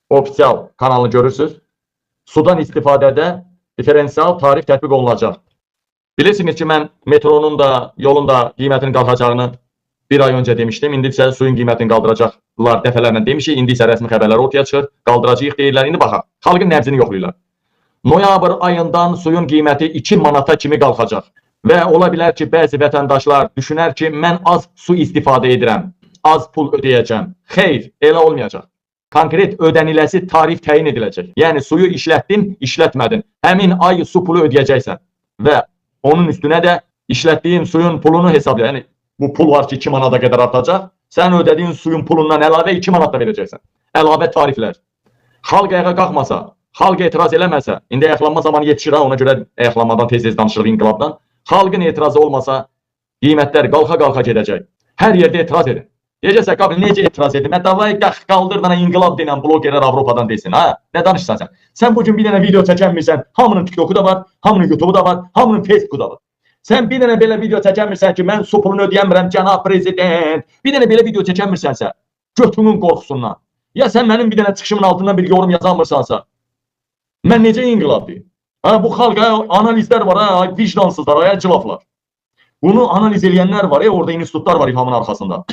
ofisial kanalını görürsünüz. Sudan istifadədə diferensial tarif tətbiq olunacaq. Bilirsiniz ki, mən metronun da, yolun da qiymətinin qalxacağını bir ay önce demiştim. İndi isə suyun qiymətini qaldıracaqlar dəfələrlə demişik. İndi isə rəsmi xəbərlər ortaya çıxır. Qaldıracağıq deyirlər. İndi baxaq. Xalqın nəbzini yoxlayırlar. Noyabr ayından suyun qiyməti 2 manata kimi qalxacaq. Və ola bilər ki, bəzi vətəndaşlar düşünər ki, mən az su istifadə edirəm, az pul ödəyəcəm. Xeyr, elə olmayacaq. Konkret ödəniləsi tarif təyin ediləcək. Yəni suyu işlətdin, işlətmədin. Həmin ay su pulu ödəyəcəksən. Və onun üstünə də işlətdiyin suyun pulunu hesabla. Yəni bu pul var ki 2 manata qədər artacaq. Sən ödədiyin suyun pulundan əlavə 2 manat da verəcəksən. Əlavə tariflər. Xalq ayağa qalxmasa, xalq etiraz eləməsə, indi ayaqlanma zamanı yetişir ha, ona görə ayaqlanmadan tez-tez danışırıq inqilabdan. Xalqın etirazı olmasa, qiymətlər qalxa-qalxa gedəcək. Hər yerdə etiraz edin. Deyəcəksə, qabil, necə etiraz edin? Davay qaldır dana inqilab denən blogerlər Avropadan desin. Ha? Nə danışsan sən? Sən bugün bir dənə video çəkənmirsən, hamının TikToku da var, hamının YouTube'u da var, hamının Facebook'u da var. Sən bir dənə belə video çəkənmirsən ki, mən su pulunu ödəyəmirəm, cənab prezident. Bir dənə belə video çəkənmirsənsə, götünün qorxusundan. Ya sən mənim bir dənə çıxışımın altından bir yorum yazanmırsansa, mən necə inqilab deyim? Ha, bu xalqa analizlər var, ha, vicdansızlar, ha, cılaflar. Bunu analiz edənlər var, orada institutlar var İlhamın arxasında.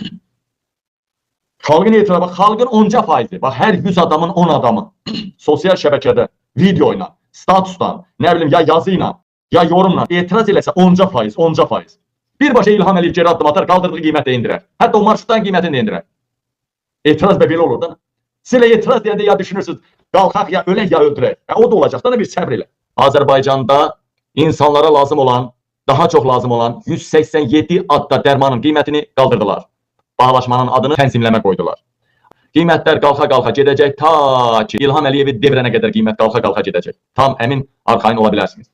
Xalqın etirazı, bax, xalqın 10%, bax, hər 100 adamın 10 adamı sosial şəbəkədə, video ilə, statusdan, nə bilim, ya yazı ilə, ya yorumla etiraz eləsə 10%. Birbaşa İlham Əliyev geri addım atar, qaldırdığı qiymət də indirər. Hətta o marşrutdan qiymətini də indirər. Etiraz belə olur da. Siz elə etiraz deyəndə ya düşünürsünüz, qalxaq ya ölək ya öldürək. O da olacaq da bir səbr elə. Azərbaycanda insanlara lazım olan, daha çox lazım olan 187 adda dərmanın qiymətini qaldırdılar. Bağlaşmanın adını tənzimləmə qoydular. Qiymətlər qalxa-qalxa gedəcək, ta ki İlham Əliyevi devrənə qədər qiymət qalxa-qalxa gedəcək. Tam əmin arxayın ola bilərsiniz.